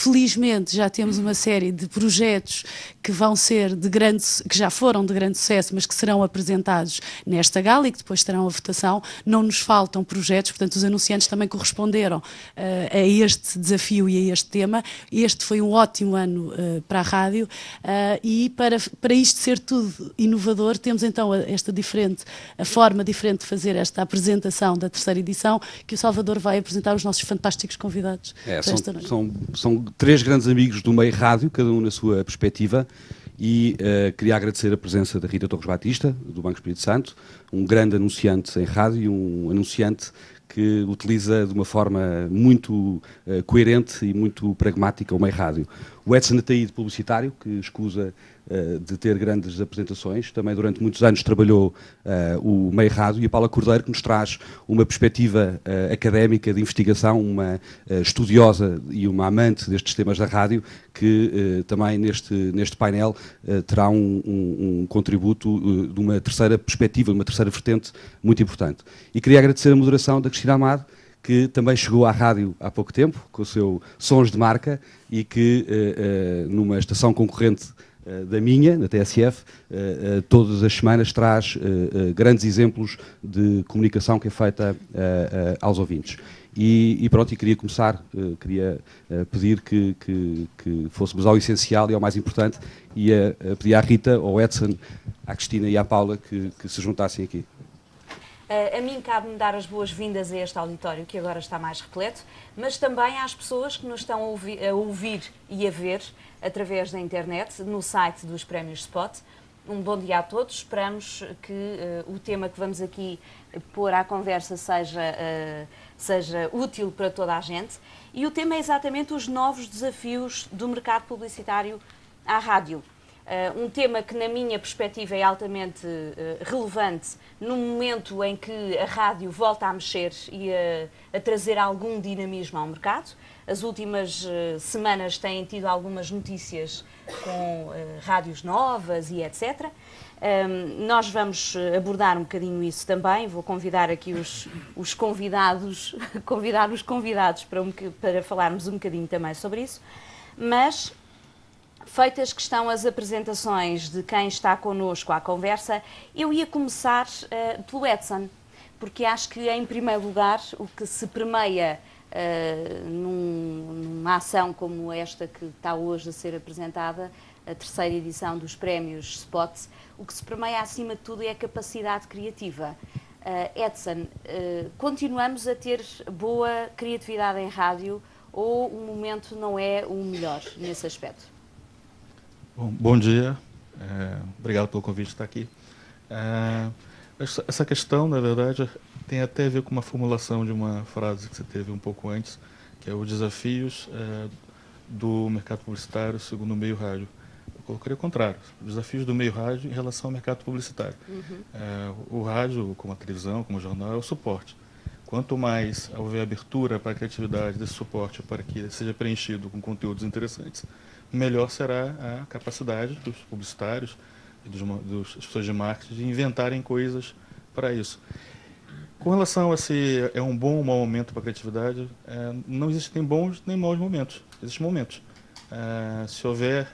felizmente já temos uma série de projetos que vão ser que já foram de grande sucesso, mas que serão apresentados nesta gala e que depois terão a votação. Não nos faltam projetos, portanto os anunciantes também corresponderam a este desafio e a este tema. Este foi um ótimo ano para a rádio e para isto ser tudo inovador, temos então a forma diferente de fazer esta apresentação da terceira edição, que o Salvador vai apresentar os nossos fantásticos convidados para esta noite. São três grandes amigos do meio rádio, cada um na sua perspectiva, e queria agradecer a presença da Rita Torres Batista, do Banco Espírito Santo, um grande anunciante em rádio e um anunciante que utiliza de uma forma muito coerente e muito pragmática o meio rádio. O Edson Ataíde, publicitário, que escusa de ter grandes apresentações, também durante muitos anos trabalhou o meio rádio, e a Paula Cordeiro, que nos traz uma perspectiva académica de investigação, uma estudiosa e uma amante destes temas da rádio, que também neste painel terá um contributo de uma terceira perspectiva, de uma terceira vertente muito importante. E queria agradecer a moderação da Cristina Amado, que também chegou à rádio há pouco tempo, com o seu Sons de Marca, e que numa estação concorrente da minha, da TSF, todas as semanas traz grandes exemplos de comunicação que é feita aos ouvintes. E pronto, e queria começar, queria pedir que fôssemos ao essencial e ao mais importante, e pedir à Rita, ao Edson, à Cristina e à Paula que se juntassem aqui. A mim cabe-me dar as boas-vindas a este auditório, que agora está mais repleto, mas também às pessoas que nos estão a ouvir e a ver através da internet, no site dos Prémios Spot. Um bom dia a todos. Esperamos que o tema que vamos aqui pôr à conversa seja útil para toda a gente. E o tema é exatamente os novos desafios do mercado publicitário à rádio. Um tema que, na minha perspectiva, é altamente relevante no momento em que a rádio volta a mexer e a trazer algum dinamismo ao mercado. As últimas semanas têm tido algumas notícias com rádios novas e etc. Nós vamos abordar um bocadinho isso também. Vou convidar aqui os convidados, convidar os convidados para falarmos um bocadinho também sobre isso. Mas, feitas que estão as apresentações de quem está connosco à conversa, eu ia começar pelo Edson, porque acho que, em primeiro lugar, o que se permeia numa ação como esta que está hoje a ser apresentada, a terceira edição dos Prémios Spot, o que se permeia, acima de tudo, é a capacidade criativa. Edson, continuamos a ter boa criatividade em rádio ou o momento não é o melhor nesse aspecto? Bom dia, obrigado pelo convite de estar aqui. Essa questão, na verdade, tem até a ver com uma formulação de uma frase que você teve um pouco antes, que é os desafios do mercado publicitário segundo o meio rádio. Eu colocaria o contrário, os desafios do meio rádio em relação ao mercado publicitário. O rádio, como a televisão, como o jornal, é o suporte. Quanto mais houver abertura para a criatividade desse suporte para que seja preenchido com conteúdos interessantes, melhor será a capacidade dos publicitários e das pessoas de marketing de inventarem coisas para isso. Com relação a se é um bom ou mau momento para a criatividade, não existem bons nem maus momentos, existem momentos. Se houver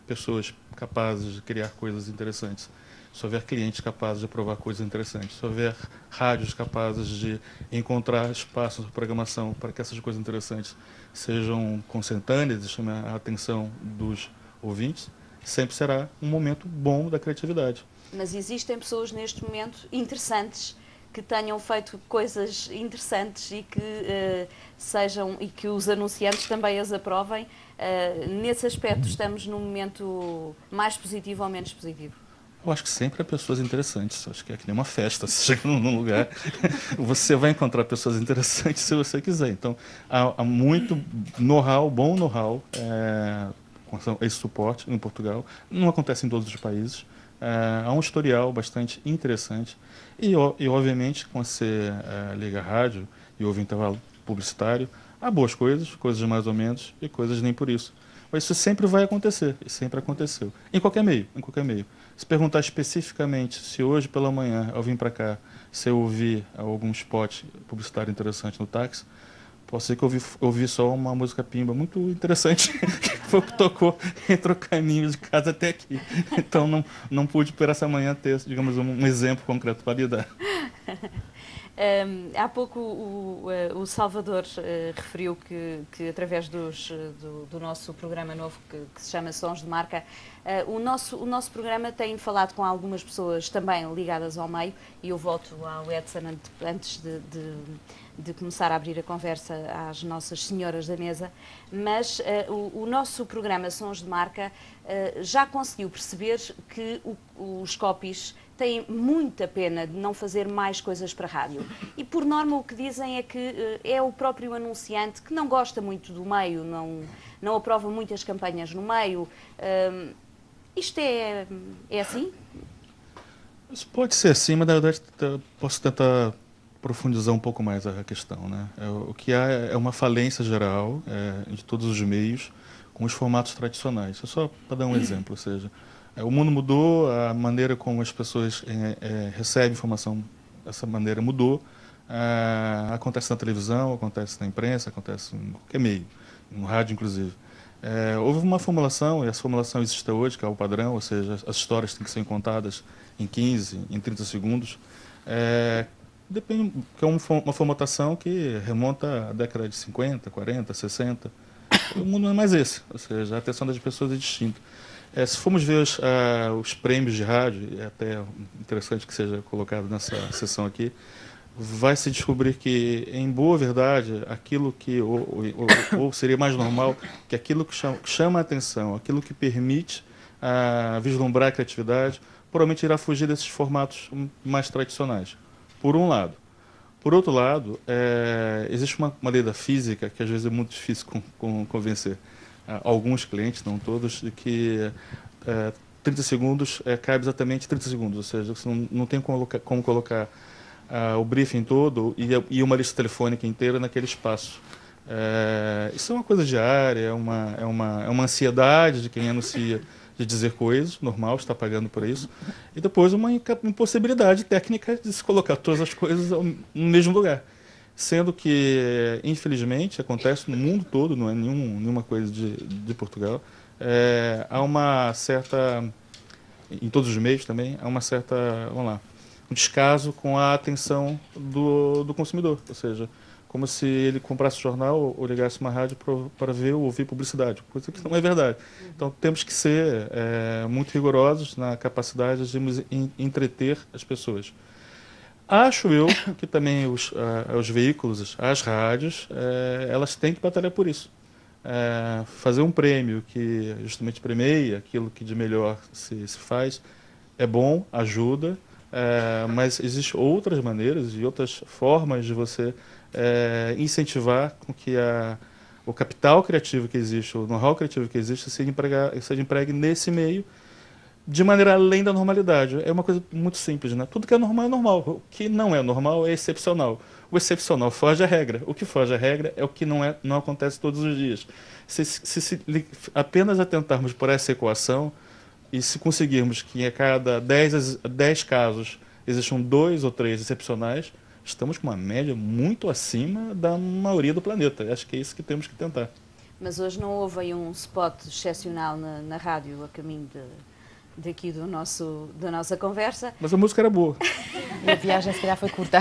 pessoas capazes de criar coisas interessantes, se houver clientes capazes de provar coisas interessantes, se houver rádios capazes de encontrar espaços de programação para que essas coisas interessantes sejam consentâneas e chamem a atenção dos ouvintes, sempre será um momento bom da criatividade. Mas existem pessoas neste momento interessantes que tenham feito coisas interessantes e que os anunciantes também as aprovem. Nesse aspecto, estamos num momento mais positivo ou menos positivo? Eu acho que sempre há pessoas interessantes. Acho que é que nem uma festa. Você chega num lugar, você vai encontrar pessoas interessantes se você quiser. Então, há muito know-how, bom know-how, com esse suporte em Portugal. Não acontece em todos os países. Há um historial bastante interessante. E obviamente, quando você liga a rádio e ouve intervalo publicitário, há boas coisas, coisas mais ou menos e coisas nem por isso. Mas isso sempre vai acontecer, e sempre aconteceu. Em qualquer meio, em qualquer meio. Se perguntar especificamente se hoje pela manhã, ao vir para cá, se eu ouvi algum spot publicitário interessante no táxi, Pode ser que eu ouvi só uma música pimba muito interessante, que foi o que tocou entre o caminho de casa até aqui. Então não pude por essa manhã ter, digamos, um exemplo concreto para lhe dar. Há pouco o Salvador referiu que através do nosso programa novo que se chama Sons de Marca, o nosso programa tem falado com algumas pessoas também ligadas ao meio, e eu volto ao Edson antes de começar a abrir a conversa às nossas senhoras da mesa, mas o nosso programa Sons de Marca já conseguiu perceber que os copies têm muita pena de não fazer mais coisas para a rádio. E, por norma, o que dizem é que é o próprio anunciante que não gosta muito do meio, não aprova muitas campanhas no meio. Isto é assim? Isso pode ser assim, mas na verdade posso tentar profundizar um pouco mais a questão, né? O que há é uma falência geral de todos os meios com os formatos tradicionais. É só para dar um exemplo, ou seja, o mundo mudou, a maneira como as pessoas recebem informação, essa maneira mudou. Acontece na televisão, acontece na imprensa, acontece em qualquer meio, no rádio inclusive. Houve uma formulação, e essa formulação existe hoje, que é o padrão, ou seja, as histórias têm que ser contadas em 15, em 30 segundos. Depende, que é uma formatação que remonta à década de 50, 40, 60. O mundo não é mais esse, ou seja, a atenção das pessoas é distinta. Se formos ver os prêmios de rádio, é até interessante que seja colocado nessa sessão aqui, vai se descobrir que, em boa verdade, aquilo que, ou seria mais normal, que aquilo que chama a atenção, aquilo que permite vislumbrar a criatividade, provavelmente irá fugir desses formatos mais tradicionais, por um lado. Por outro lado, existe uma lei da física que às vezes é muito difícil convencer alguns clientes, não todos, de que 30 segundos cabe exatamente 30 segundos, ou seja, você não tem como colocar o briefing todo e uma lista telefônica inteira naquele espaço. Isso é uma coisa diária, é uma ansiedade de quem anuncia de dizer coisas, normal, está pagando por isso, e depois uma impossibilidade técnica de se colocar todas as coisas no mesmo lugar. Sendo que, infelizmente, acontece no mundo todo, não é nenhuma coisa de Portugal, há uma certa, em todos os meios também, há uma certa, vamos lá, um descaso com a atenção do consumidor, ou seja, como se ele comprasse jornal ou ligasse uma rádio para ver ou ouvir publicidade, coisa que não é verdade. Então temos que ser muito rigorosos na capacidade de entreter as pessoas. Acho eu que também os veículos, as rádios, elas têm que batalhar por isso. Fazer um prêmio que justamente premia aquilo que de melhor se faz é bom, ajuda, mas existem outras maneiras e outras formas de você incentivar com que o capital criativo que existe, o know-how criativo que existe, seja empregue nesse meio de maneira além da normalidade. É uma coisa muito simples, né? Tudo que é normal. O que não é normal é excepcional. O excepcional foge à regra. O que foge à regra é o que não acontece todos os dias. Se apenas atentarmos por essa equação e se conseguirmos que a cada 10 casos existam 2 ou 3 excepcionais, estamos com uma média muito acima da maioria do planeta. Acho que é isso que temos que tentar. Mas hoje não houve aí um spot excepcional na rádio a caminho daqui da nossa conversa. Mas a música era boa. E a viagem se calhar foi curta.